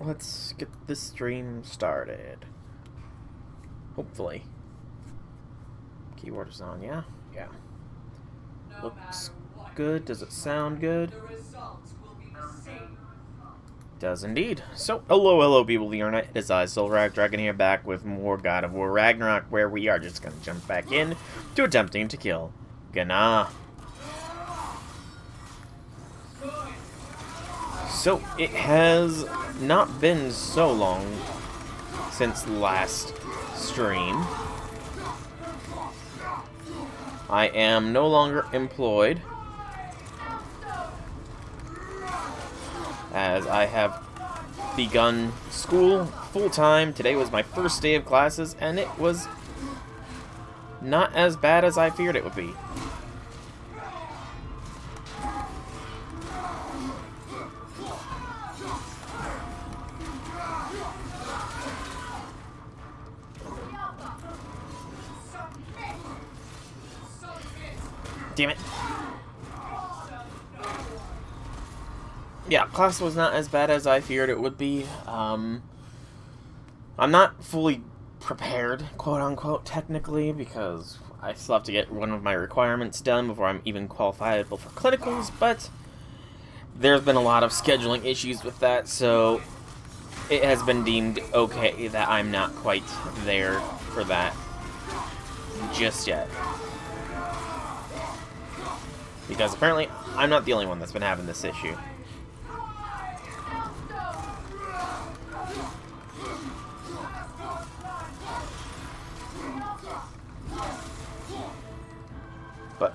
let's get this stream started. Hopefully. Keyboard is on, yeah? Yeah. Looks good. Does it sound good? Does indeed. So, hello people of the internet. It is I, Dragon here, back with more God of War Ragnarok, where we are just gonna jump back in to attempting to kill Gná. So, it has not been so long since last stream. I am no longer employed, as I have begun school full-time. Today was my first day of classes, and it was not as bad as I feared it would be. Damn it. Yeah, class was not as bad as I feared it would be. I'm not fully prepared, quote-unquote, technically, because I still have to get one of my requirements done before I'm even qualifiable for clinicals, but there's been a lot of scheduling issues with that, so it has been deemed okay that I'm not quite there for that just yet. Because apparently, I'm not the only one that's been having this issue. But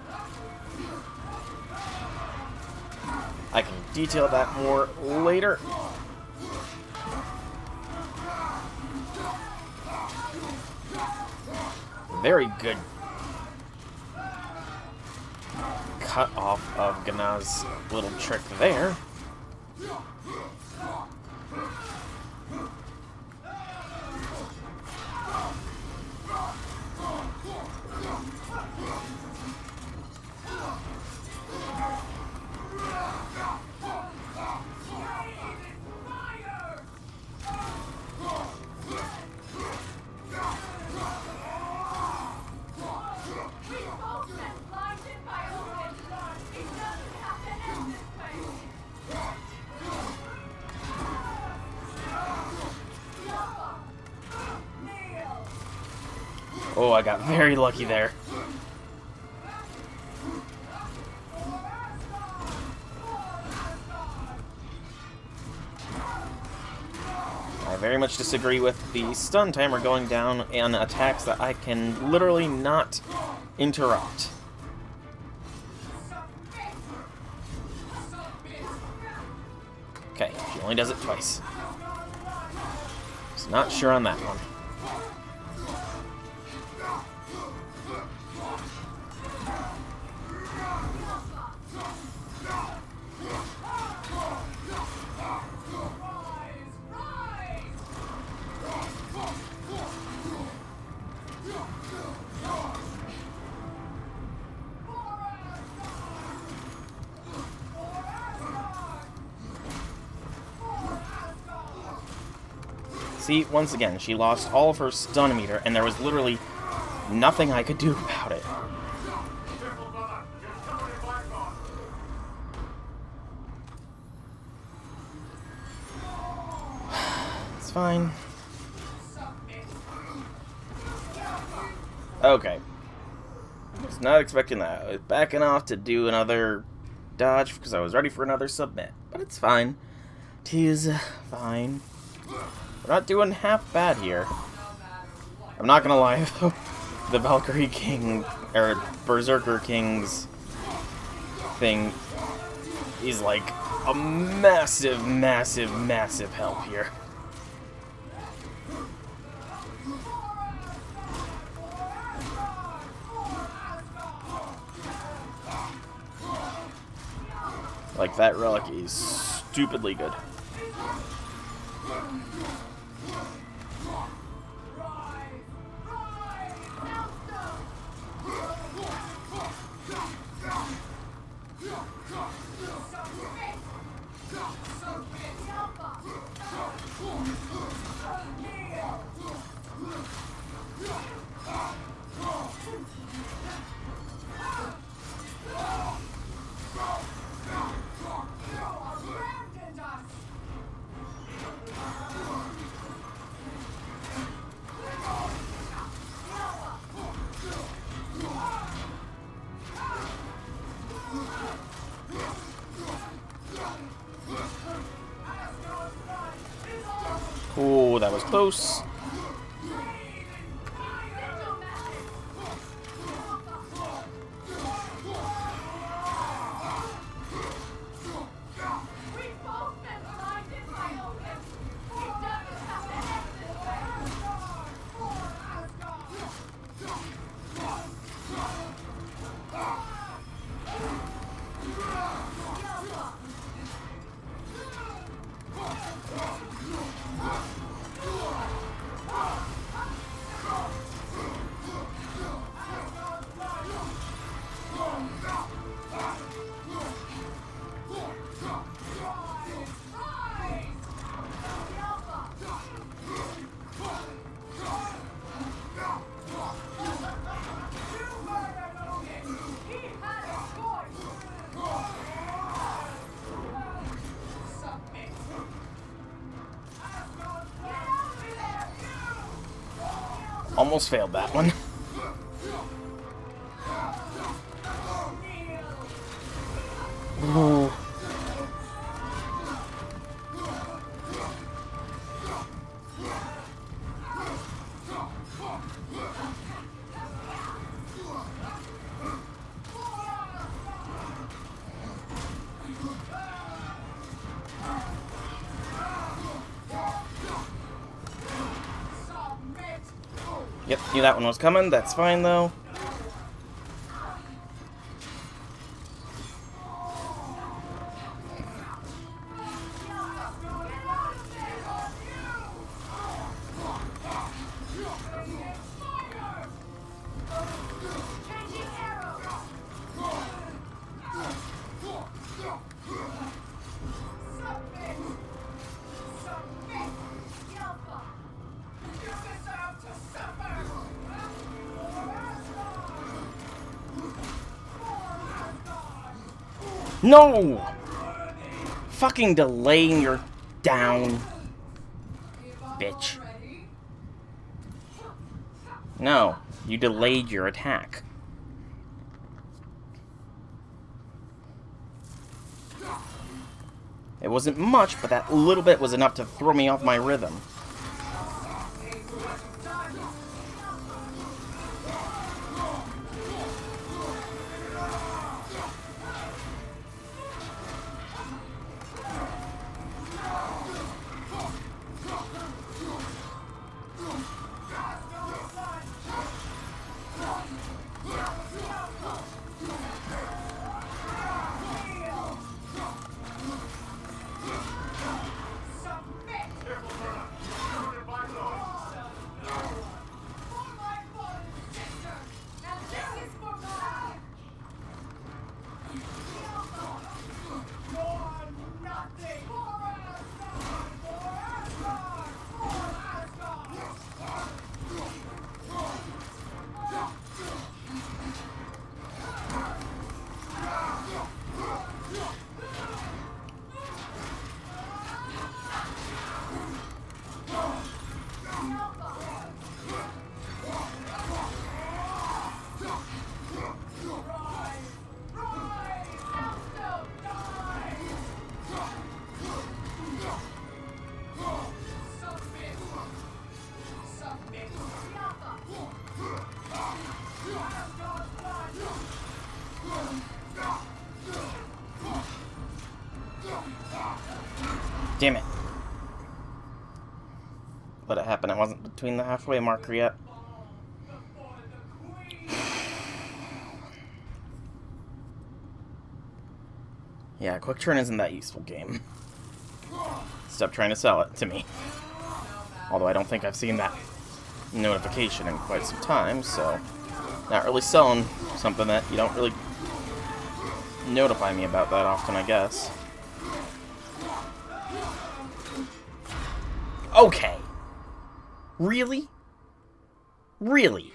I can detail that more later. Very good cut off of Gná's little trick there. Oh, I got very lucky there. I very much disagree with the stun timer going down on attacks that I can literally not interrupt. Okay, she only does it twice. Just not sure on that one. See, once again, she lost all of her stun meter, and there was literally nothing I could do about it. It's fine. Okay. I was not expecting that. I was backing off to do another dodge because I was ready for another submit. But it's fine. Tis fine. We're not doing half bad here. I'm not gonna lie, though. The Valkyrie King, or Berserker King's thing is like a massive, massive, massive help here. Like, that relic is stupidly good. Ooh, that was close. Almost failed that one. Ooh. Yep, knew that one was coming. That's fine, though. No! Fucking delaying your down. Bitch. No, you delayed your attack. It wasn't much, but that little bit was enough to throw me off my rhythm. Damn it. Let it happen. I wasn't between the halfway marker yet. Yeah, quick turn isn't that useful game. Stop trying to sell it to me. Although I don't think I've seen that notification in quite some time, so not really selling something that you don't really notify me about that often, I guess. Okay. Really? Really?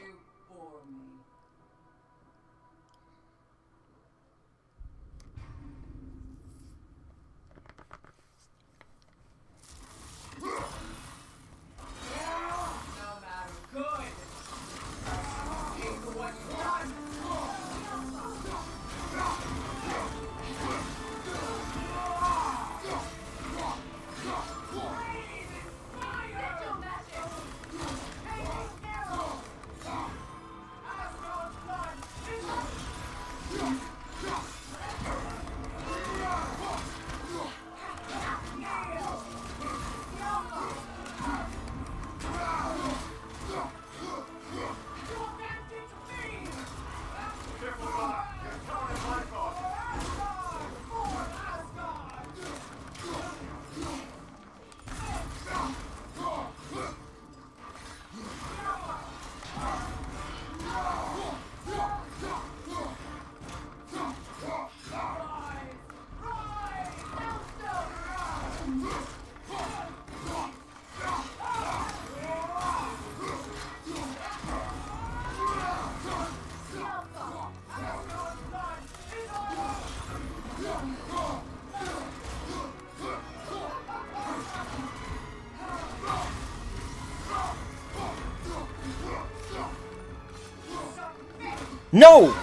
No!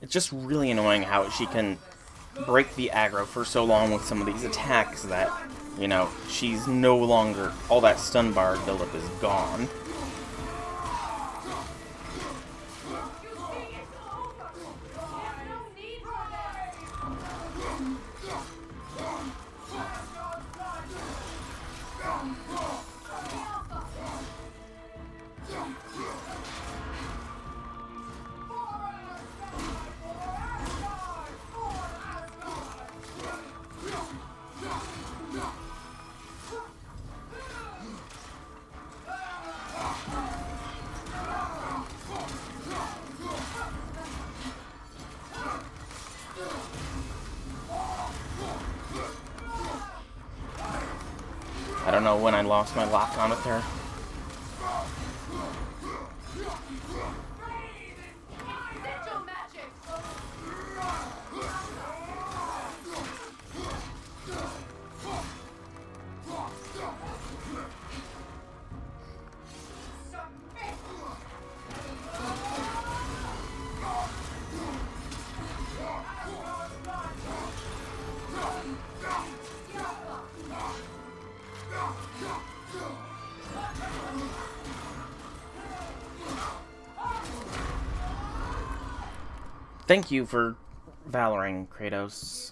It's just really annoying how she can break the aggro for so long with some of these attacks that, you know, she's no longer... all that stun bar buildup is gone. I don't know when I lost my lock on with her. Thank you for valoring, Kratos.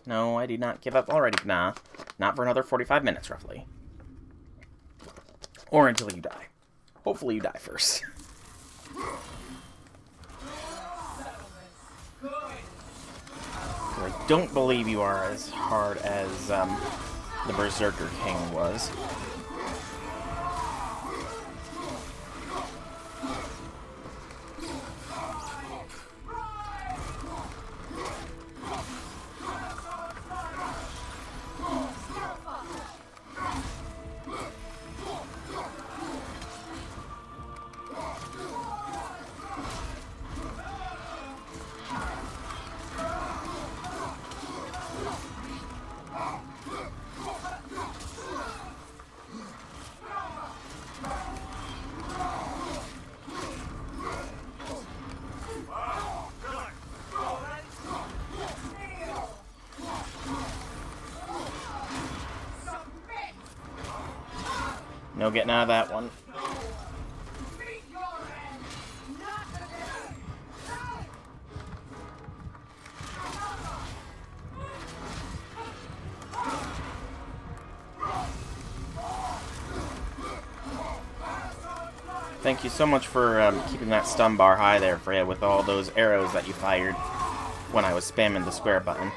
No, I did not give up already. Nah. Not for another 45 minutes, roughly. Or until you die. Hopefully you die first. I don't believe you are as hard as the Berserker King was. No getting out of that one. Thank you so much for keeping that stun bar high there, Freya, with all those arrows that you fired when I was spamming the square button.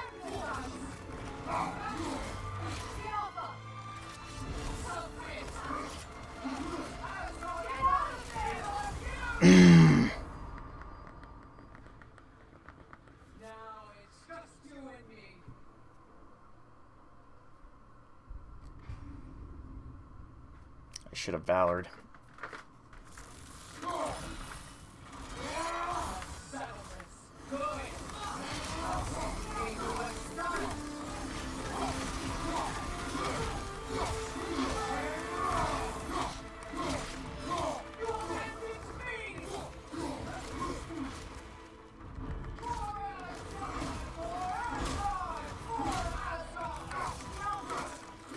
I should have valored.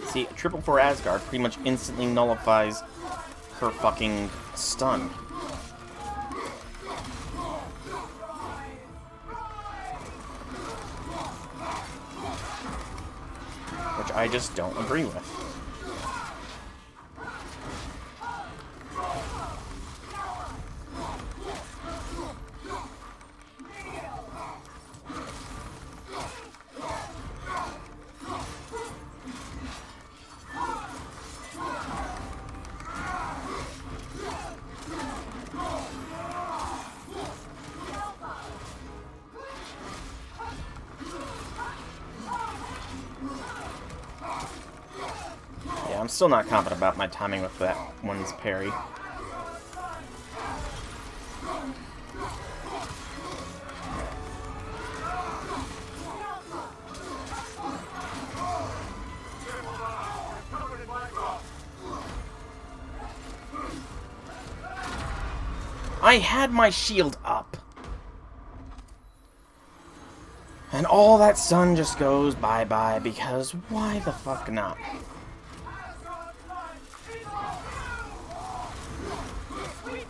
See, triple for Asgard pretty much instantly nullifies her fucking stun. Which I just don't agree with. I'm still not confident about my timing with that one's parry. I had my shield up. And all that stun just goes bye-bye, because why the fuck not?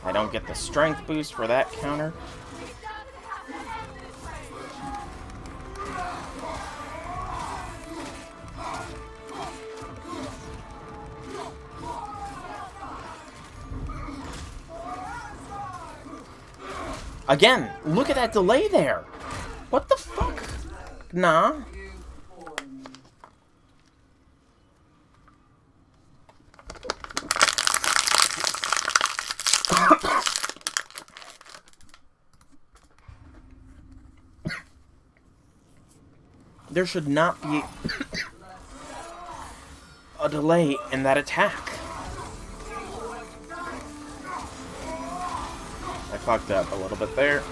I don't get the strength boost for that counter. Again, look at that delay there. What the fuck? Nah. There should not be a delay in that attack. I fucked up a little bit there.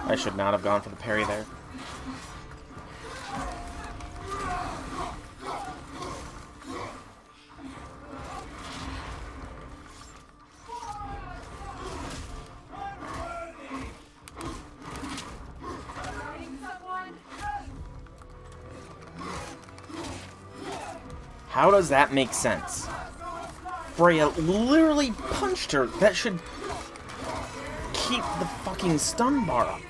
I should not have gone for the parry there. How does that make sense? Freya literally punched her. That should keep the fucking stun bar up.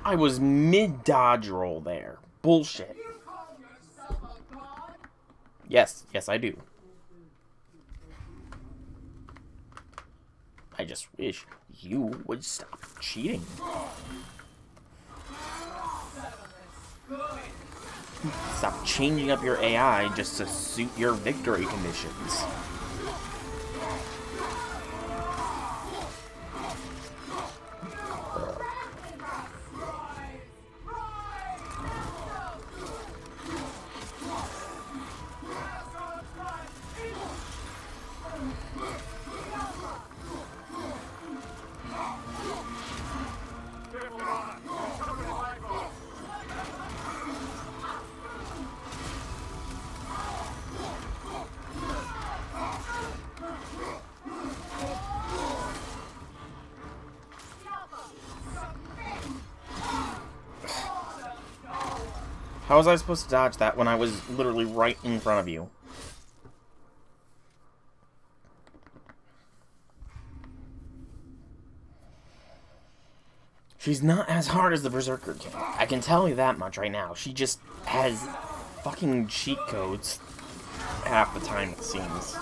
I was mid-dodge roll there. Bullshit. Yes, yes I do. I just wish you would stop cheating. Stop changing up your AI just to suit your victory conditions. How was I supposed to dodge that when I was literally right in front of you? She's not as hard as the Berserker King. I can tell you that much right now. She just has fucking cheat codes half the time, it seems.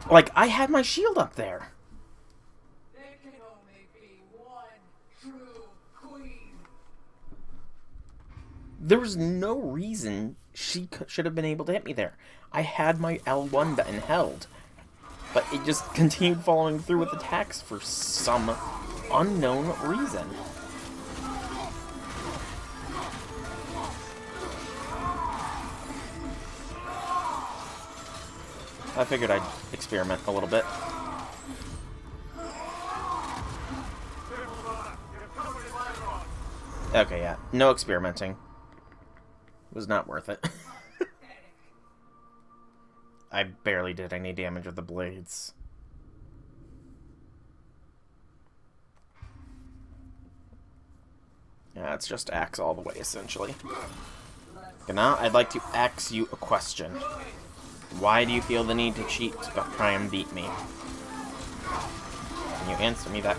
Like, I had my shield up there. There can only be one true queen. There was no reason she should have been able to hit me there. I had my L1 button held, but it just continued following through with attacks for some unknown reason. I figured I'd experiment a little bit. Okay, yeah. No experimenting. It was not worth it. I barely did any damage with the blades. Yeah, it's just axe all the way, essentially. And now, I'd like to ask you a question. Why do you feel the need to cheat to try and beat me? Can you answer me that?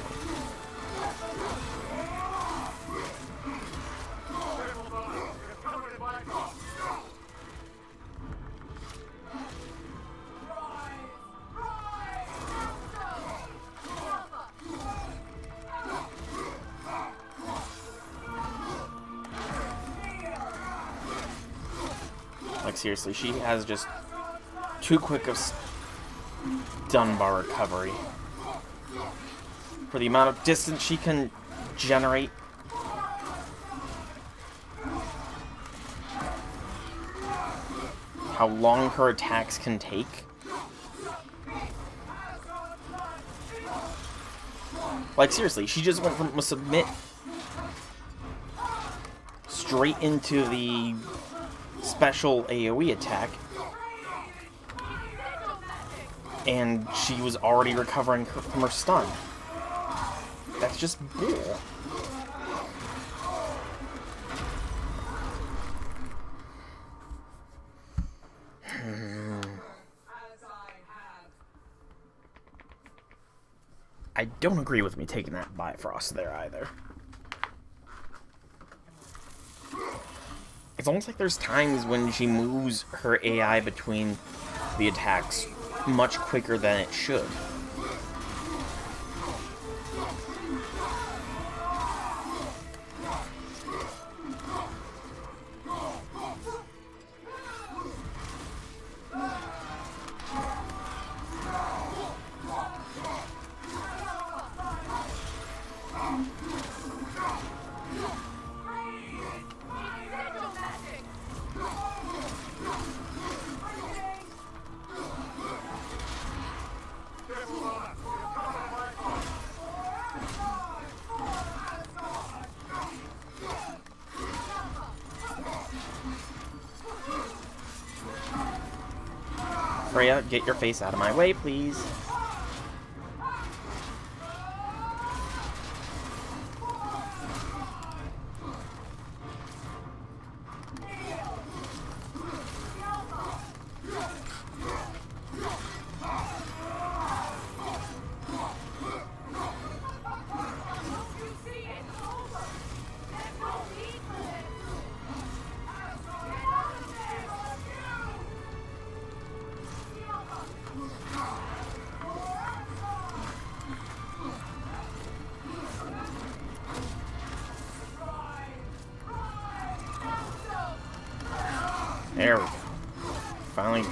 Like, seriously, she has just too quick of stun bar recovery. For the amount of distance she can generate. How long her attacks can take. Like, seriously, she just went from a submit straight into the special AoE attack. And she was already recovering from her stun. That's just bull. I don't agree with me taking that Bifrost there either. It's almost like there's times when she moves her AI between the attacks much quicker than it should. Freya, get your face out of my way, please. There we go. Finally.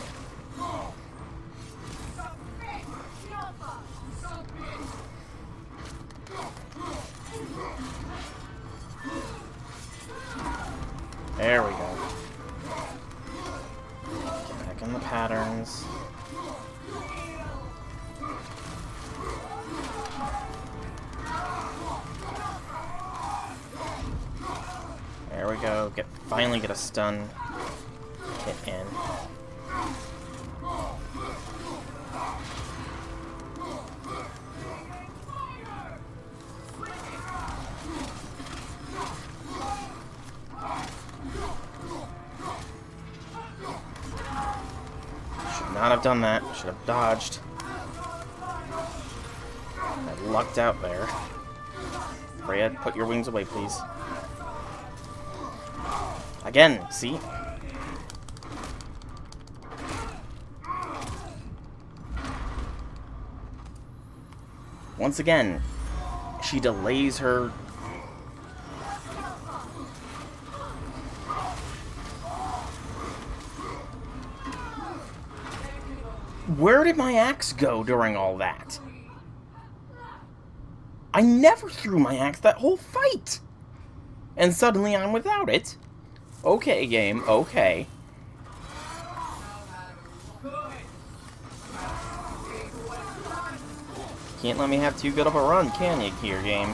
There we go. Get back in the patterns. There we go. Finally get a stun. Hit in. Should not have done that. Should have dodged. I lucked out there. Freya, put your wings away, please. Again, see? Once again, she delays her. Where did my axe go during all that? I never threw my axe that whole fight! And suddenly I'm without it? Okay, game, okay. Can't let me have too good of a run, can you, here, game?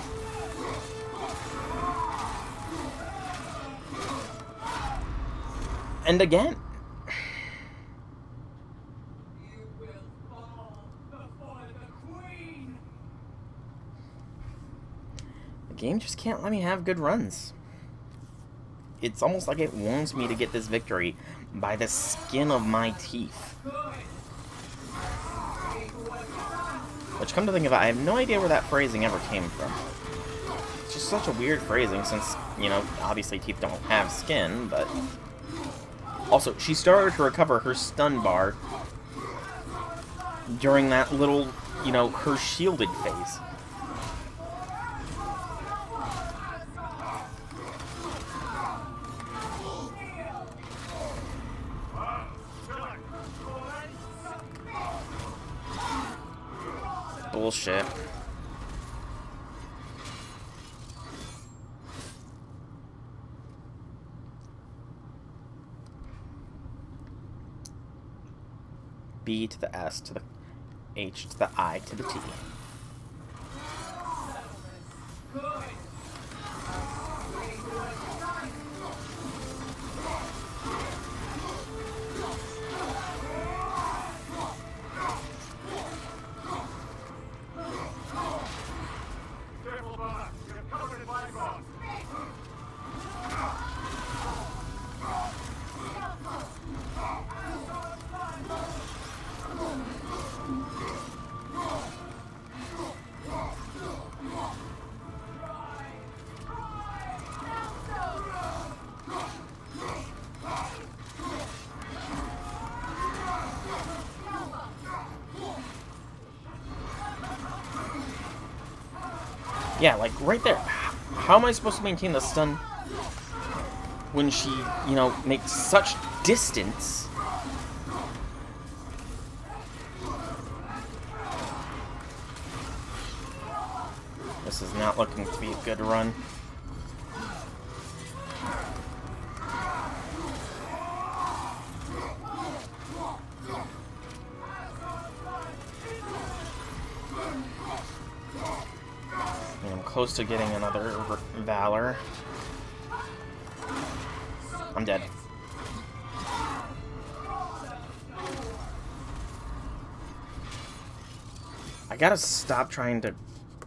And again. You will fall before the Queen. The game just can't let me have good runs. It's almost like it wants me to get this victory by the skin of my teeth. Which, come to think of it, I have no idea where that phrasing ever came from. It's just such a weird phrasing since, you know, obviously teeth don't have skin, but... Also, she started to recover her stun bar during that little, you know, her shielded phase. Bullshit. B to the S to the H to the I to the T. Yeah, like, right there. How am I supposed to maintain the stun when she, you know, makes such distance? This is not looking to be a good run. Close to getting another Valor. I'm dead. I gotta stop trying to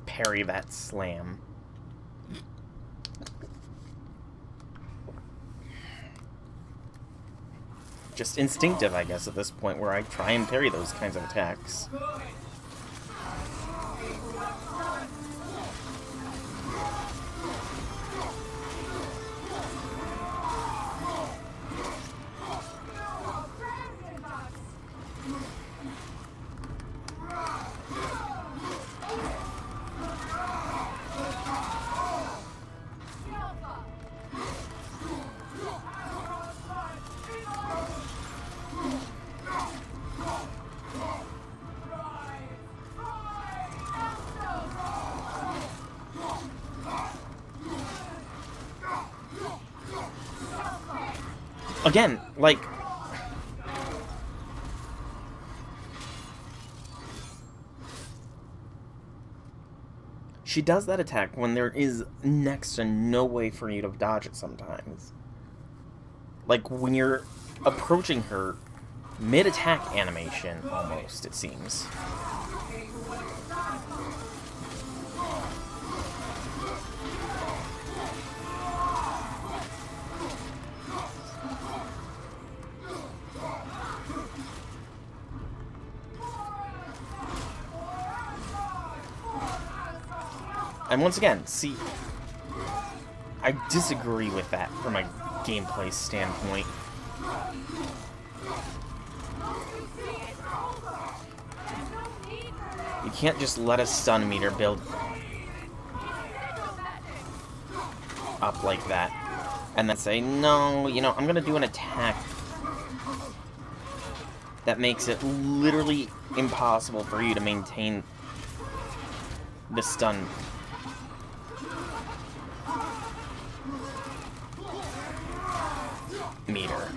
parry that slam. Just instinctive, I guess, at this point, where I try and parry those kinds of attacks. Again, like... She does that attack when there is next to no way for you to dodge it sometimes. Like, when you're approaching her mid-attack animation, almost, it seems. And once again, see, I disagree with that from a gameplay standpoint. You can't just let a stun meter build up like that and then say, no, you know, I'm gonna do an attack that makes it literally impossible for you to maintain the stun meter.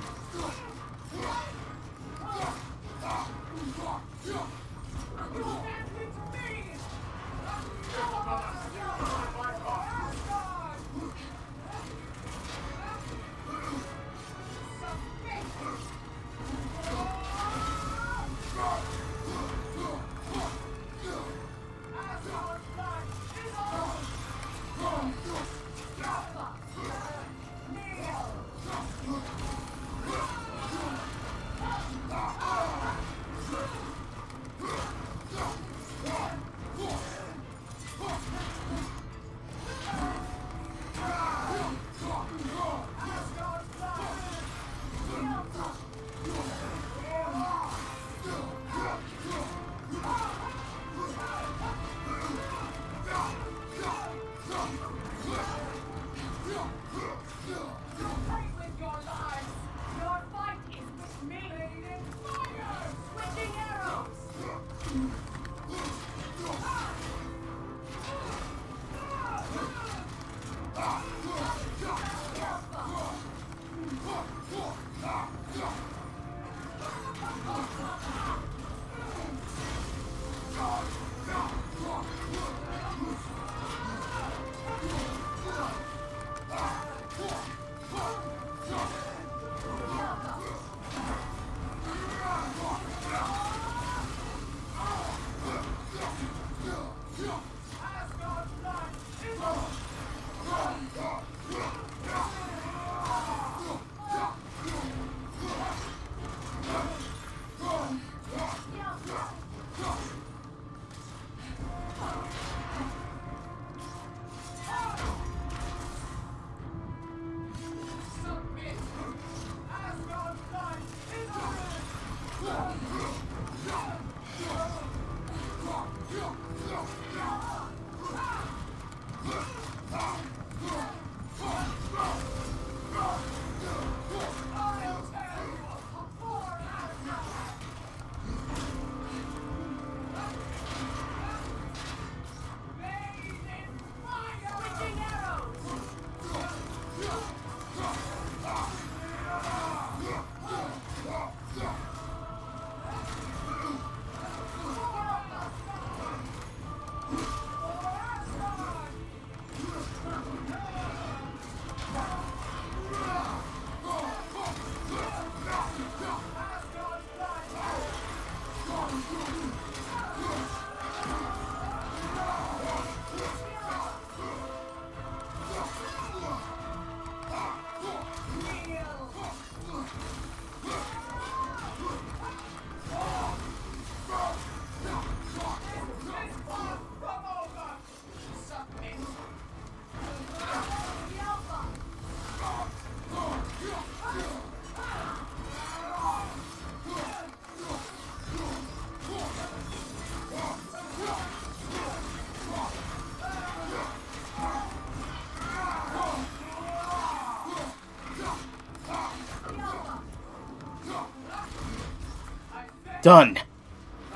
Done.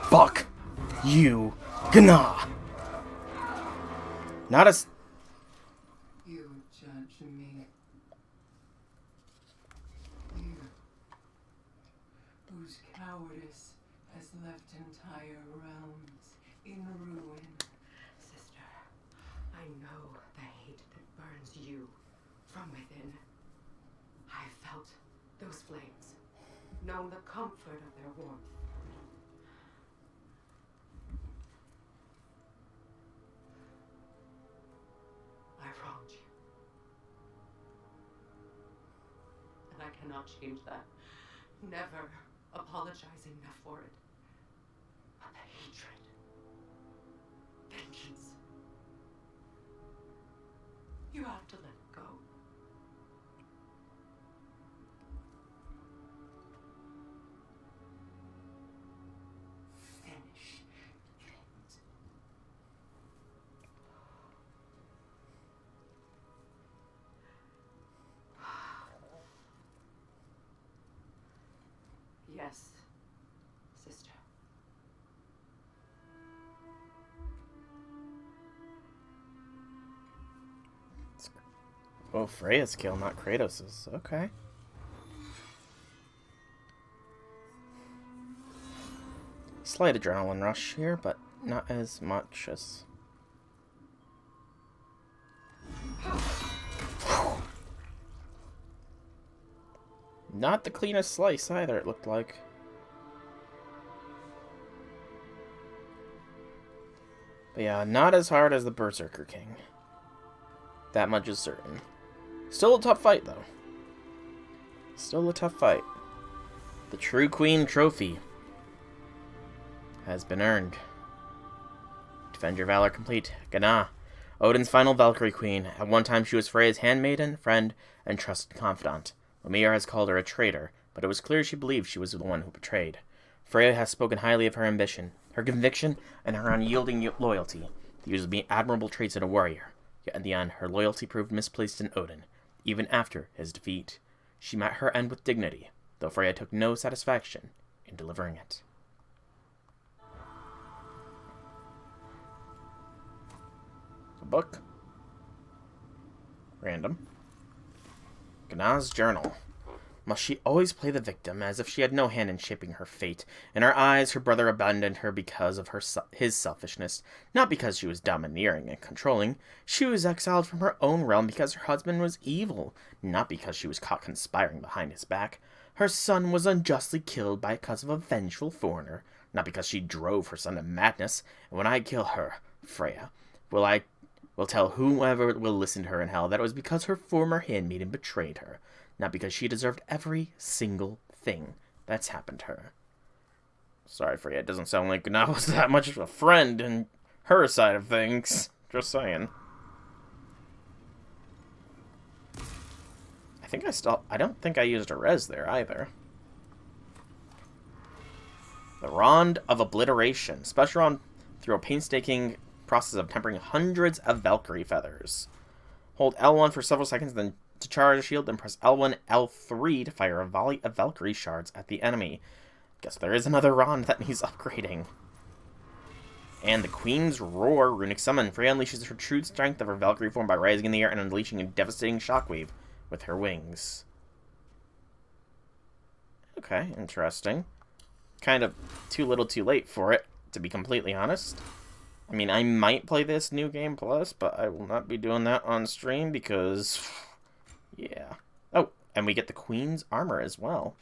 Fuck you, Gna. Not as. You judge me. You, whose cowardice has left entire realms in ruin. Sister, I know the hate that burns you from within. I felt those flames, known the comfort of their warmth. I wronged you. And I cannot change that. Never apologize enough for it. But the hatred, vengeance, you have to let it go. Finish it. Yes, sister. Oh, Freya's kill, not Kratos's. Okay. Slight adrenaline rush here, but not as much as... Not the cleanest slice either, it looked like. But yeah, not as hard as the Berserker King. That much is certain. Still a tough fight, though. Still a tough fight. The True Queen trophy has been earned. Defend your valor complete. Gana, Odin's final Valkyrie Queen. At one time she was Freya's handmaiden, friend, and trusted confidant. Lemire has called her a traitor, but it was clear she believed she was the one who betrayed. Freya has spoken highly of her ambition, her conviction, and her unyielding loyalty. These would be admirable traits in a warrior. Yet in the end, her loyalty proved misplaced in Odin. Even after his defeat, she met her end with dignity, though Freya took no satisfaction in delivering it. A book. Random. Gna's journal. Must she always play the victim, as if she had no hand in shaping her fate? In her eyes, her brother abandoned her because of his selfishness, not because she was domineering and controlling. She was exiled from her own realm because her husband was evil, not because she was caught conspiring behind his back. Her son was unjustly killed because of a vengeful foreigner, not because she drove her son to madness. And when I kill her, Freya, will tell whoever will listen to her in hell that it was because her former handmaiden betrayed her, not because she deserved every single thing that's happened to her. Sorry, Freya, it doesn't sound like Gna was that much of a friend in her side of things. Just saying. I don't think I used a res there either. The Rond of Obliteration. Special Rond through a painstaking process of tempering hundreds of Valkyrie feathers. Hold L1 for several seconds, then to charge a shield, then press L1, L3 to fire a volley of Valkyrie shards at the enemy. Guess there is another Rond that needs upgrading. And the Queen's Roar runic summon. Freya unleashes her true strength of her Valkyrie form by rising in the air and unleashing a devastating shockwave with her wings. Okay, interesting. Kind of too little too late for it, to be completely honest. I mean, I might play this New Game Plus, but I will not be doing that on stream because... yeah. Oh, and we get the Queen's armor as well.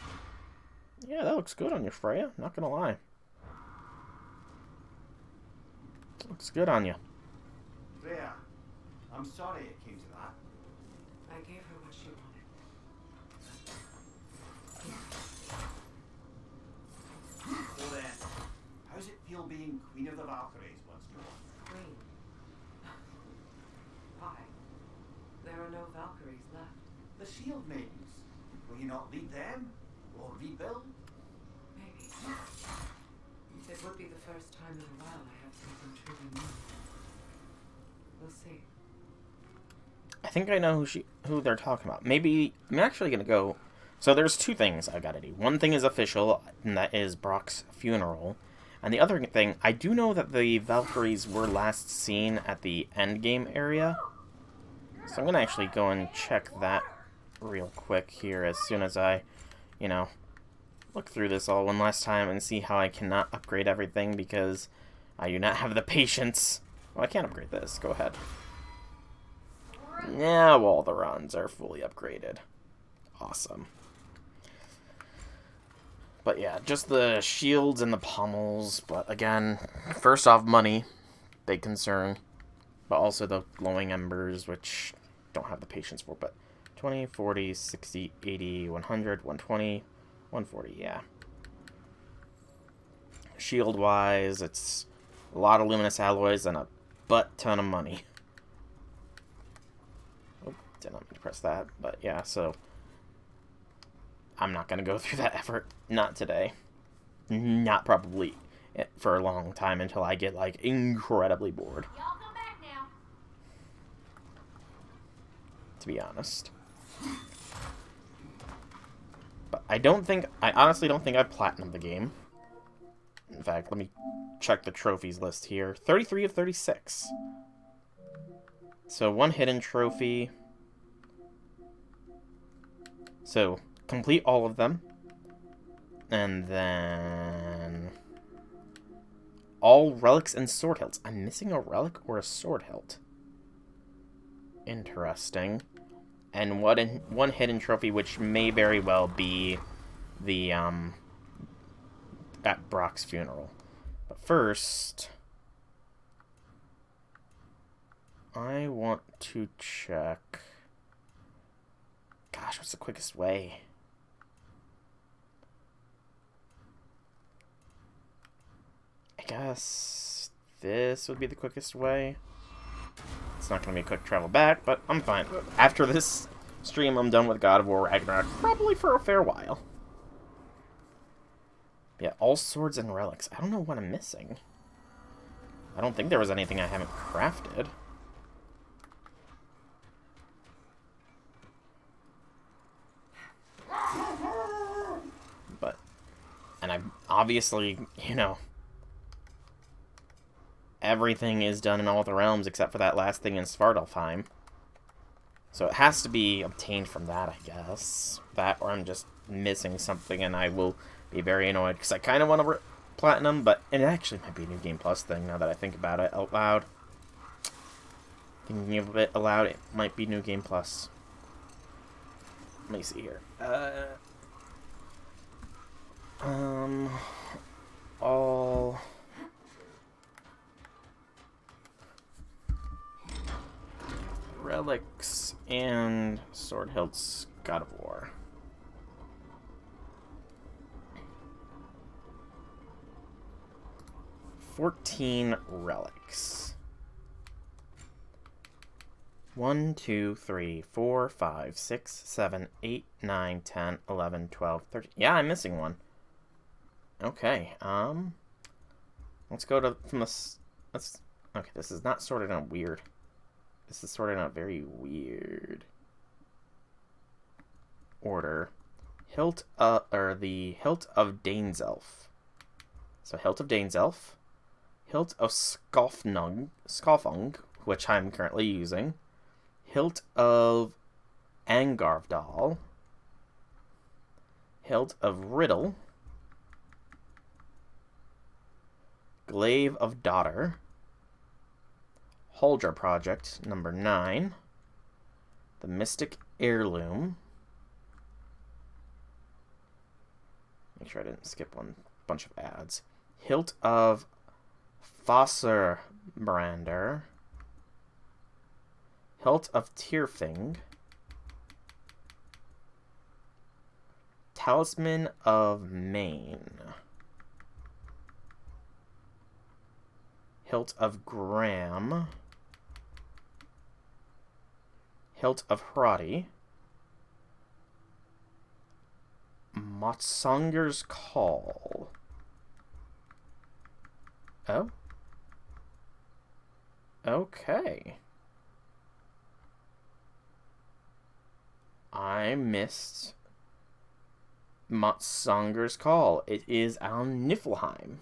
Yeah, that looks good on you, Freya. Not gonna lie. Looks good on you. Freya, I'm sorry it came to that. I gave her what she wanted. So then, how's it feel being Queen of the Valkyries once more? Queen. Why? There are no Valkyries left. The Shield Maidens. Will you not lead them? Or rebuild? Maybe. It would be the first time in a while I have something truly new. We'll see. I think I know who they're talking about. Maybe I'm actually gonna go. So there's two things I gotta do. One thing is official, and that is Brock's funeral. And the other thing, I do know that the Valkyries were last seen at the endgame area. So I'm gonna actually go and check that real quick here as soon as I, look through this all one last time and see how I cannot upgrade everything because I do not have the patience. Well, I can't upgrade this. Go ahead. Now all the runs are fully upgraded. Awesome. But yeah, just the shields and the pommels. But again, first off, money. Big concern. But also the glowing embers, which don't have the patience for. But 20, 40, 60, 80, 100, 120, 140, yeah. Shield-wise, it's a lot of luminous alloys and a butt ton of money. Oh, did not mean to press that, but yeah, so I'm not going to go through that effort. Not today. Not probably for a long time until I get, like, incredibly bored. Y'all come back now. To be honest. But I honestly don't think I've platinumed the game. In fact, let me check the trophies list here. 33 of 36. So, one hidden trophy. So, complete all of them. And then... all relics and sword hilts. I'm missing a relic or a sword hilt. Interesting. And one hidden trophy, which may very well be the, at Brock's funeral. But first, I want to check... gosh, what's the quickest way? I guess this would be the quickest way. It's not going to be a quick travel back, but I'm fine. After this stream, I'm done with God of War Ragnarok, probably for a fair while. Yeah, all swords and relics. I don't know what I'm missing. I don't think there was anything I haven't crafted. But, and I obviously, everything is done in all the realms except for that last thing in Svartalfheim. So it has to be obtained from that, I guess. That, or I'm just missing something and I will be very annoyed. Because I kind of want to platinum, but it actually might be a New Game Plus thing now that I think about it out loud. Thinking of it aloud, it might be New Game Plus. Let me see here. All... relics and sword hilts, God of War. $14 relics. 1, 2, 3, 4, 5, 6, 7, 8, 9, 10, 11, 12, 13. Yeah, I'm missing one. Okay, let's go to, let's, okay, this is not sorted out weird. This is sorted out very weird order. Hilt, or the Hilt of Daneself. So Hilt of Daneself, Hilt of Skalfung, which I'm currently using, Hilt of Angarvdal, Hilt of Riddle, Glaive of Daughter, Huldra Project number 9, the Mystic Heirloom. Make sure I didn't skip one bunch of ads. Hilt of Fosserbrander, Hilt of Tyrfing, Talisman of Maine, Hilt of Graham, Hilt of Hradi, Motsonger's Call. Oh? Okay. I missed Motsonger's Call. It is on Niflheim.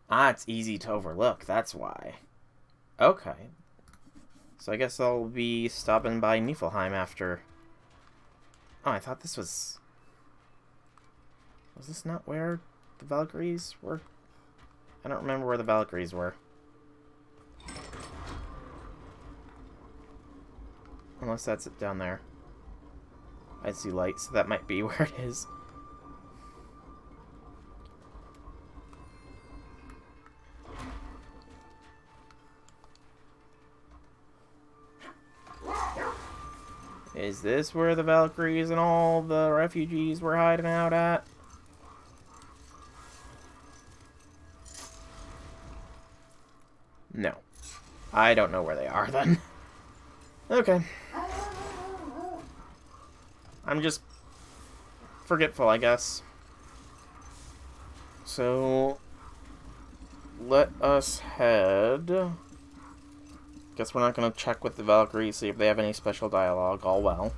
Ah, it's easy to overlook, that's why. Okay. So I guess I'll be stopping by Niflheim after... Oh, I thought this was... Was this not where the Valkyries were? I don't remember where the Valkyries were. Unless that's it down there. I see light, so that might be where it is. Is this where the Valkyries and all the refugees were hiding out at? No. I don't know where they are then. Okay. I'm just forgetful, I guess. So let us head. Guess we're not going to check with the Valkyries, see if they have any special dialogue. All well.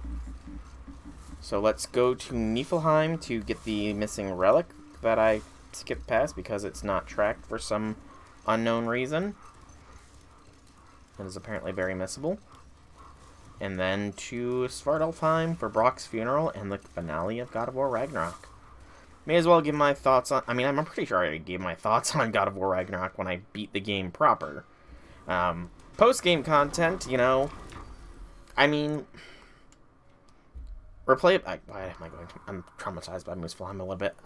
So let's go to Niflheim to get the missing relic that I skipped past because it's not tracked for some unknown reason. It is apparently very missable. And then to Svartalfheim for Brock's funeral and the finale of God of War Ragnarok. May as well give my thoughts on... I mean, I'm pretty sure I already gave my thoughts on God of War Ragnarok when I beat the game proper. Post-game content, you know... I mean... Why am I going to... I'm traumatized by Muspelheim a little bit.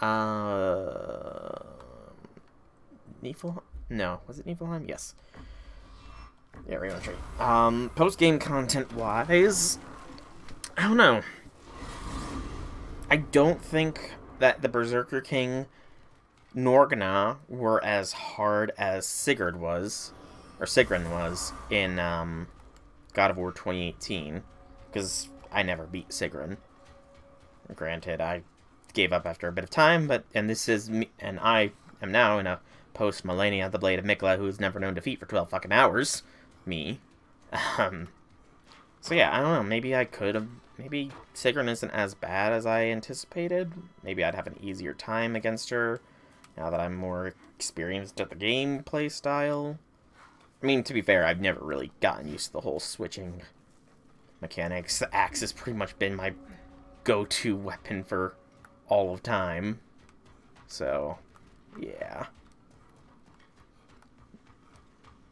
Niflheim? No. Was it Niflheim? Yes. Yeah, Rainbow Tree. Post-game content-wise... I don't know. I don't think that the Berserker King Norgna were as hard as Sigrun was in God of War 2018, because I never beat Sigrun. Granted, I gave up after a bit of time, and this is me, and I am now in a post-Millennia, the Blade of Mikla, who's never known defeat for 12 fucking hours. Me. So yeah, I don't know, maybe I could have... Maybe Sigrun isn't as bad as I anticipated. Maybe I'd have an easier time against her, now that I'm more experienced at the gameplay style. I mean, to be fair, I've never really gotten used to the whole switching mechanics. The axe has pretty much been my go-to weapon for all of time. So, yeah.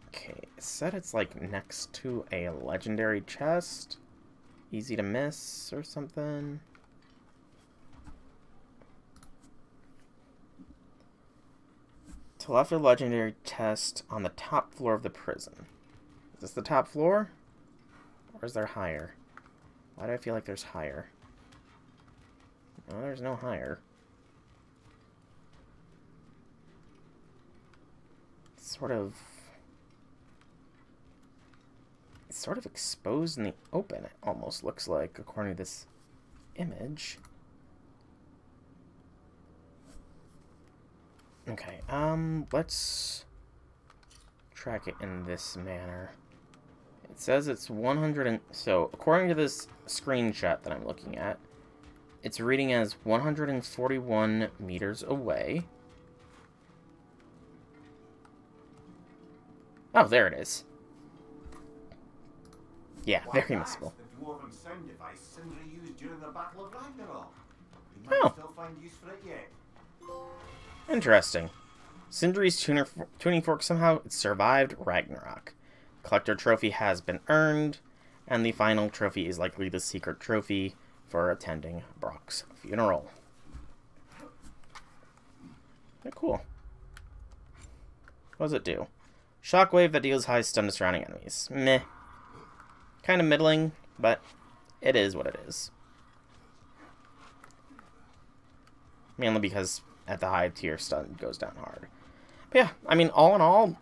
Okay, it said it's like next to a legendary chest. Easy to miss or something. To left a legendary chest on the top floor of the prison. Is this the top floor? Or is there higher? Why do I feel like there's higher? No, there's no higher. It's sort of exposed in the open, it almost looks like, according to this image. Okay, let's track it in this manner. It says it's 100 and... So, according to this screenshot that I'm looking at, it's reading as 141 meters away. Oh, there it is. Yeah, Why, very that's missable. the dwarven sound device Sindri used during the Battle of Ragnarok. We might Oh. still find use for it yet. Interesting. Sindri's tuning fork somehow survived Ragnarok. Collector trophy has been earned, and the final trophy is likely the secret trophy for attending Brock's funeral. Very cool. What does it do? Shockwave that deals high stun to surrounding enemies. Meh. Kind of middling, but it is what it is. Mainly because at the high tier, stun goes down hard. But yeah, I mean, all in all,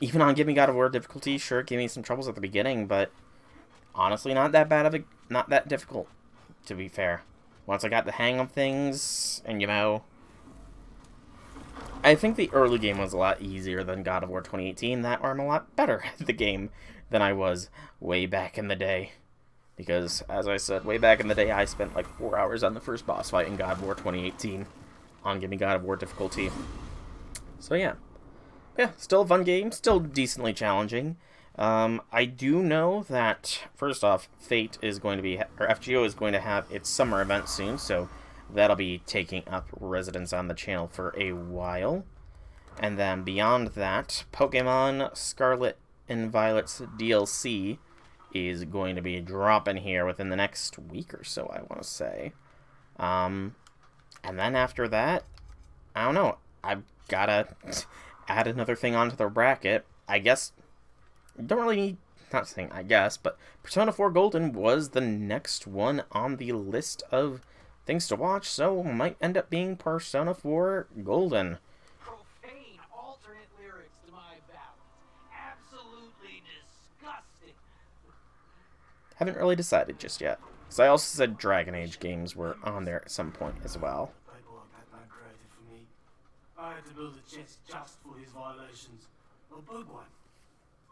even on Give Me God of War difficulty, sure, it gave me some troubles at the beginning, but honestly, not that bad of a, not that difficult, to be fair. Once I got the hang of things, and you know, I think the early game was a lot easier than God of War 2018, that or I'm a lot better at the game than I was way back in the day. Because, as I said, way back in the day, I spent like 4 hours on the first boss fight in God of War 2018 on Give Me God of War difficulty. So yeah. Yeah, still a fun game, still decently challenging. I do know that, first off, Fate is going to be, or FGO is going to have its summer event soon, so that'll be taking up residence on the channel for a while. And then beyond that, Pokemon Scarlet and Violet's DLC is going to be dropping here within the next week or so, I want to say. And then after that, I don't know, I've got to add another thing onto the bracket. I guess, don't really need, not saying I guess, but Persona 4 Golden was the next one on the list of things to watch, so might end up being Persona 4 Golden. Profane alternate lyrics to my ballads. Absolutely disgusting. Haven't really decided just yet. Because I also said Dragon Age games were on there at some point as well. Paperwork that man created for me. I had to build a chest just for his violations. A bug one.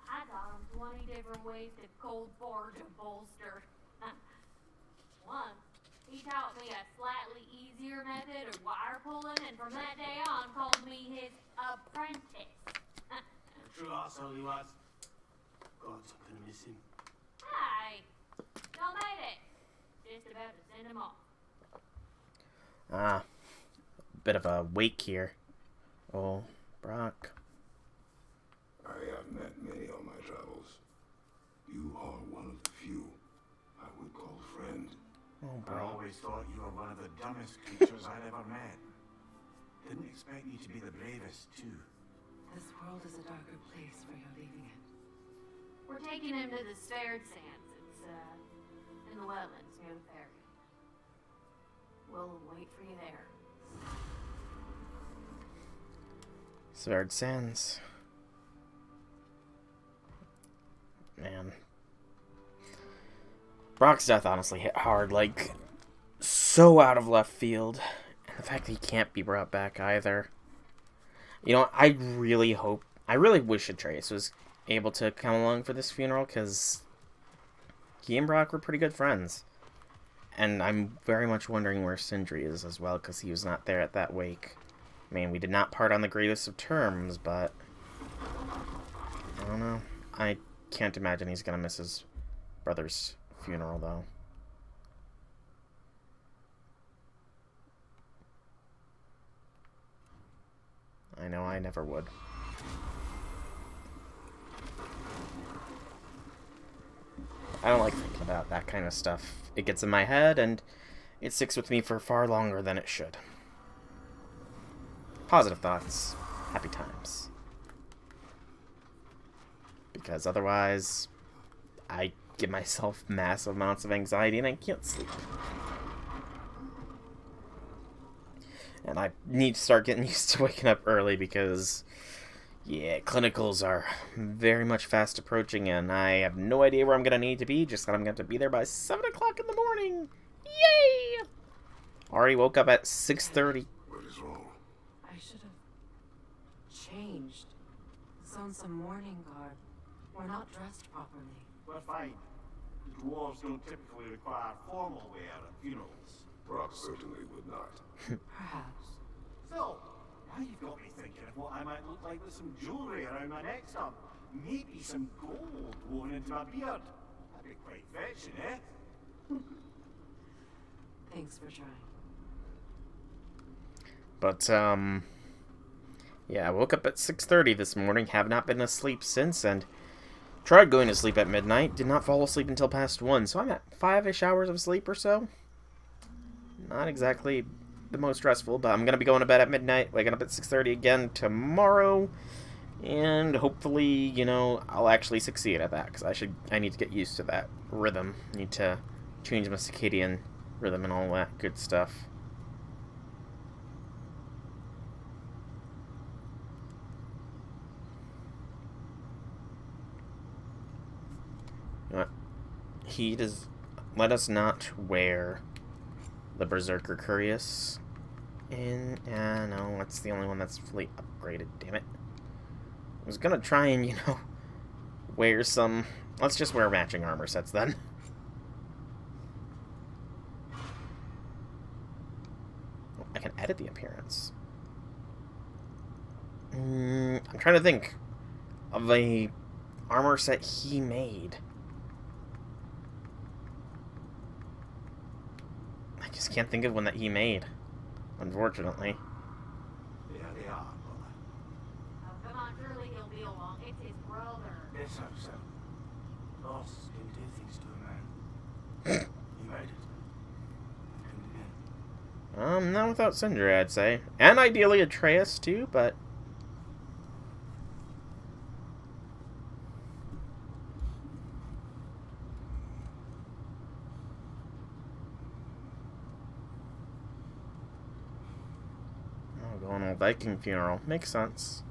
I taught him 20 different ways to cold forge a bolster. Once, he taught me a slightly easier method of wire pulling, and from that day on called me his apprentice. A true arsehole he was. God, I'm gonna miss him. Hi, don't made it. Just about to send him off. Ah, bit of a wake here. Oh, Brock. I have met many on my travels. You are one of the few I would call friend. Oh, I Brock. always thought you were one of the dumbest creatures I'd ever met. Didn't expect you to be the bravest, too. This world is a darker place for your leaving it. We're taking him to the Sphaired Sands. It's, in the wetlands near the ferry. We'll wait for you there. Sphaired Sands. Man. Brock's death honestly hit hard, like, so out of left field. And the fact that he can't be brought back either. You know, I really wish Atreus was able to come along for this funeral, because he and Brock were pretty good friends. And I'm very much wondering where Sindri is as well, because he was not there at that wake. I mean, we did not part on the greatest of terms, but I don't know. I can't imagine he's gonna miss his brother's funeral, though. I know I never would. I don't like thinking about that kind of stuff. It gets in my head, and it sticks with me for far longer than it should. Positive thoughts. Happy times. Because otherwise, I give myself massive amounts of anxiety and I can't sleep. And I need to start getting used to waking up early because, yeah, clinicals are very much fast approaching and I have no idea where I'm going to need to be, just that I'm going to have to be there by 7 o'clock in the morning. Yay! Already woke up at 6:30. What is wrong? I should have changed. On some mourning garb. We're not dressed properly. We're fine. The dwarves don't typically require formal wear at funerals. Brock certainly would not. Perhaps. So, now you've got me thinking of what I might look like with some jewellery around my neck stump. Maybe some gold woven into my beard. That'd be quite fetching, eh? Thanks for trying. But, yeah, I woke up at 6:30 this morning, have not been asleep since, and tried going to sleep at midnight, did not fall asleep until past 1, so I'm at 5-ish hours of sleep or so. Not exactly the most stressful, but I'm going to be going to bed at midnight, waking up at 6:30 again tomorrow, and hopefully, you know, I'll actually succeed at that, because I need to get used to that rhythm. I need to change my circadian rhythm and all that good stuff. He does let us not wear the Berserker Curious. And no, that's the only one that's fully upgraded, damn it. I was gonna try and, you know, wear some. Let's just wear matching armor sets then. Oh, I can edit the appearance. I'm trying to think of a armor set he made. I just can't think of one that he made, unfortunately. There they are, brother. Oh, come on, surely he'll be along. It's his brother. Yes, so. Loss can do things to a man. You made it. And again. Not without Sindri, I'd say. And ideally Atreus, too, but... Oh, going on Viking funeral. Makes sense.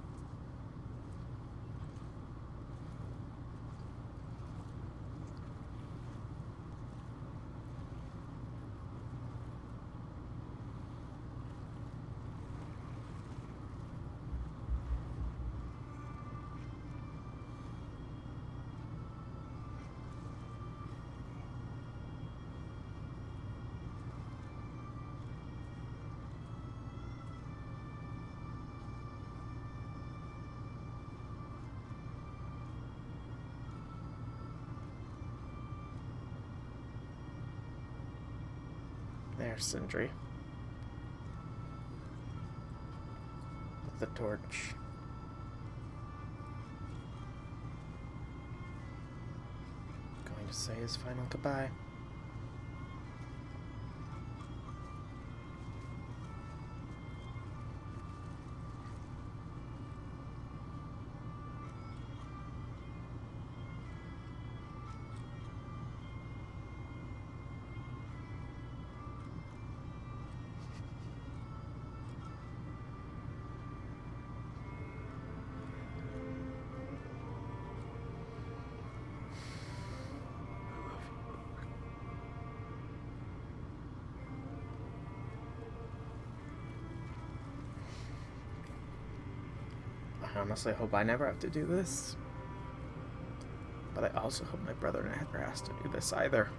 There's Sindri. With the torch. Going to say his final goodbye. I honestly hope I never have to do this. But I also hope my brother never has to do this either.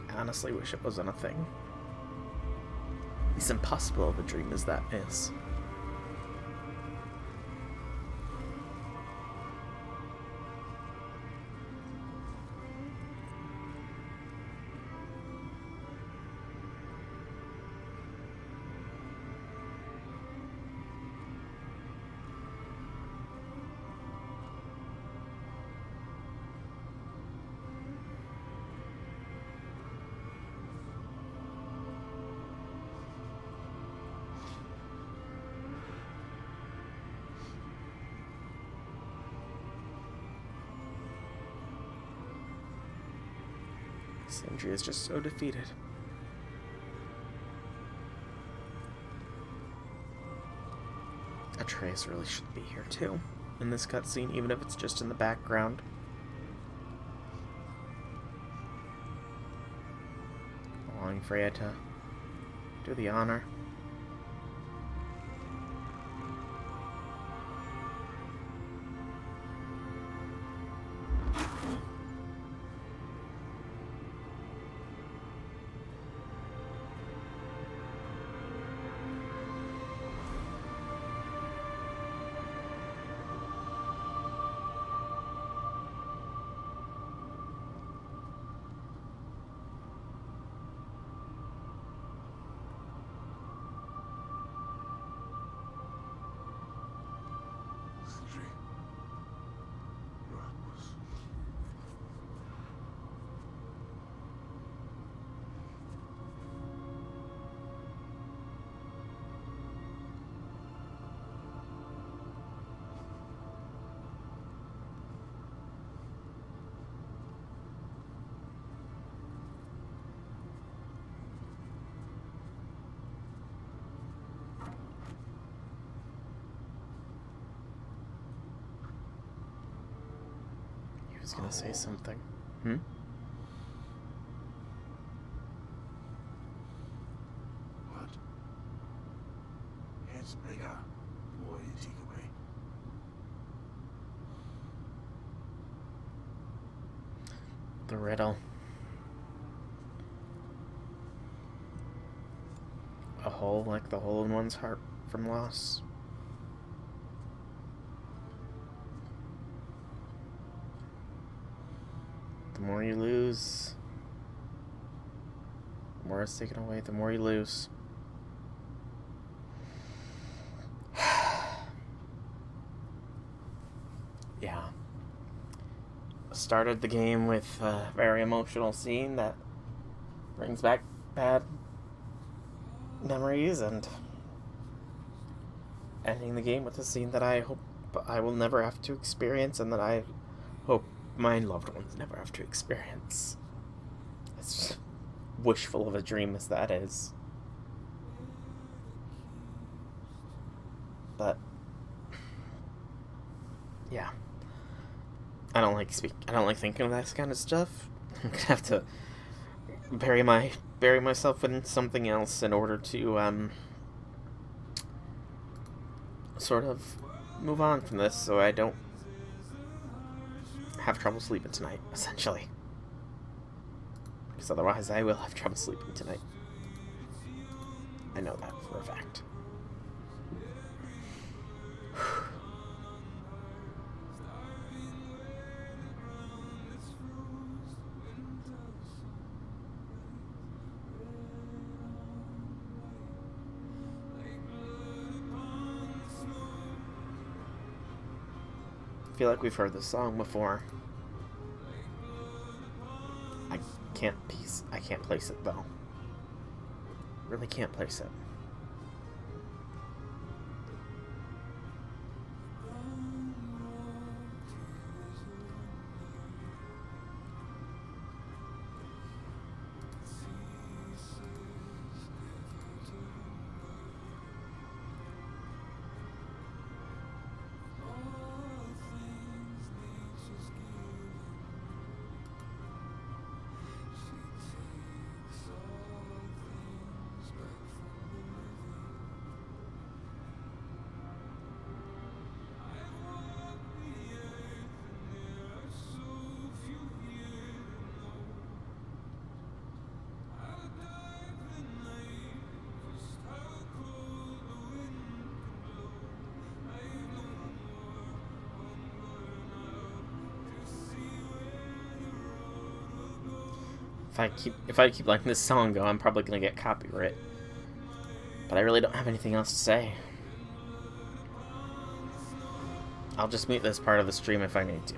I honestly wish it wasn't a thing. As impossible of a dream as that is. Sindri is just so defeated. Atreus really should be here too, in this cutscene, even if it's just in the background. Allowing Freya to Do the honor. He was gonna say something. Hmm? What? It's bigger. What do you take away? The riddle. A hole like the hole in one's heart from loss. The more you lose, the more it's taken away, the more you lose. Yeah. Started the game with a very emotional scene that brings back bad memories, and ending the game with a scene that I hope I will never have to experience, and that I hope my loved ones never have to experience. As wishful of a dream as that is. But yeah. I don't like thinking of that kind of stuff. I'm gonna have to bury myself in something else in order to sort of move on from this, so I don't have trouble sleeping tonight, essentially. Because otherwise I will have trouble sleeping tonight. I know that for a fact. I feel like we've heard this song before. I can't place it though. Really can't place it. If I keep letting this song go, I'm probably gonna get copyright. But I really don't have anything else to say. I'll just mute this part of the stream if I need to.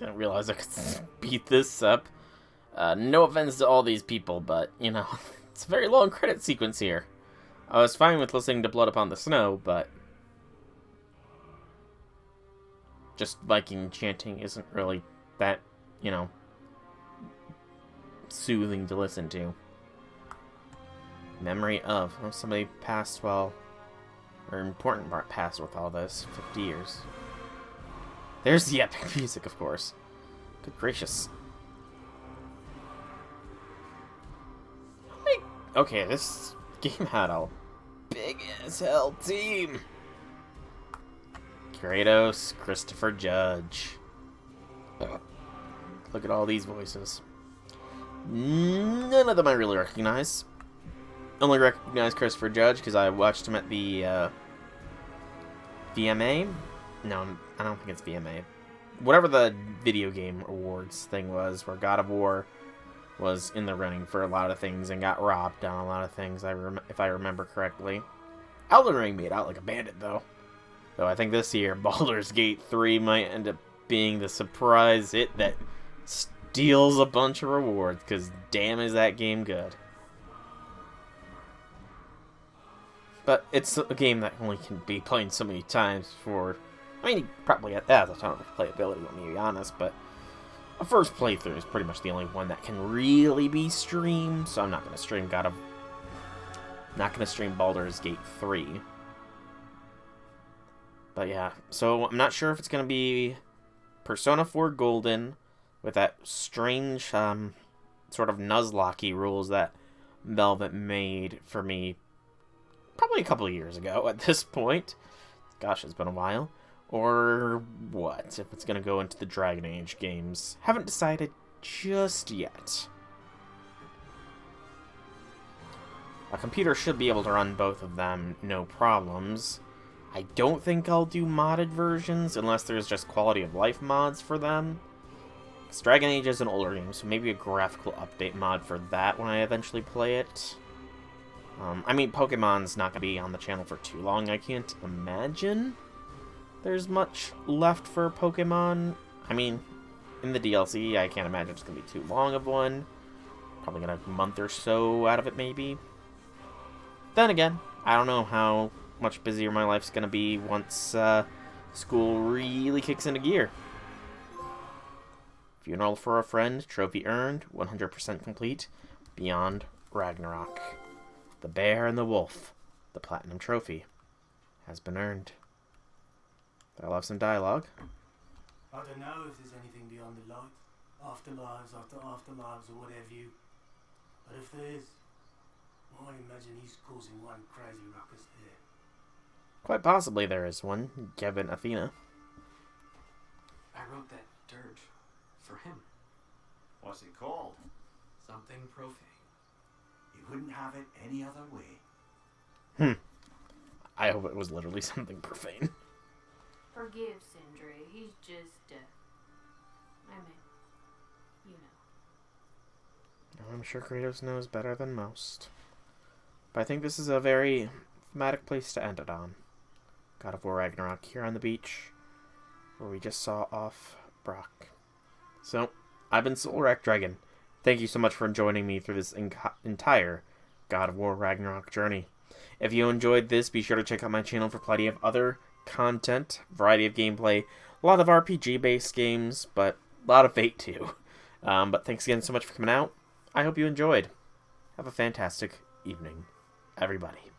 Didn't realize I could speed this up. No offense to all these people, but, you know, it's a very long credit sequence here. I was fine with listening to Blood Upon the Snow, but just Viking chanting isn't really that, you know, soothing to listen to. Memory of. Oh, somebody passed while, or important part passed with all this. 50 years. There's the epic music, of course. Good gracious. Okay, this game had a big as hell team. Kratos, Christopher Judge. Look at all these voices. None of them I really recognize. Only recognize Christopher Judge because I watched him at the VMA. No, I don't think it's VMA. Whatever the video game awards thing was, where God of War was in the running for a lot of things and got robbed on a lot of things, if I remember correctly. Elden Ring made out like a bandit, though. Though I think this year, Baldur's Gate 3 might end up being the surprise hit that steals a bunch of rewards, because damn is that game good. But it's a game that only can be played so many times for... I mean, he probably has a ton of playability, let me be honest, but a first playthrough is pretty much the only one that can really be streamed, so I'm not going to stream Baldur's Gate 3. But yeah, so I'm not sure if it's going to be Persona 4 Golden with that strange sort of Nuzlocke rules that Velvet made for me probably a couple of years ago at this point. Gosh, it's been a while. Or what, if it's going to go into the Dragon Age games. Haven't decided just yet. A computer should be able to run both of them, no problems. I don't think I'll do modded versions unless there's just quality of life mods for them. Because Dragon Age is an older game, so maybe a graphical update mod for that when I eventually play it. I mean, Pokemon's not going to be on the channel for too long. I can't imagine there's much left for Pokemon. I mean, in the DLC, I can't imagine it's going to be too long of one. Probably got a month or so out of it, maybe. Then again, I don't know how much busier my life's going to be once school really kicks into gear. Funeral for a Friend, trophy earned, 100% complete, Beyond Ragnarok. The Bear and the Wolf, the Platinum Trophy, has been earned. I'll have some dialogue. I don't know if there's anything beyond the light, afterlives after afterlives or whatever you. But if there is, I imagine he's causing one crazy ruckus here. Quite possibly there is one, given Athena. I wrote that dirge for him. What's it called? Something profane. You wouldn't have it any other way. I hope it was literally something profane. Forgive Sindri. He's just, I mean, you know. I'm sure Kratos knows better than most. But I think this is a very thematic place to end it on. God of War Ragnarok here on the beach, where we just saw off Brock. So, I've been Soulwreck Dragon. Thank you so much for joining me through this entire God of War Ragnarok journey. If you enjoyed this, be sure to check out my channel for plenty of other content, variety of gameplay, a lot of RPG-based games, but a lot of Fate too. But thanks again so much for coming out. I hope you enjoyed. Have a fantastic evening, everybody.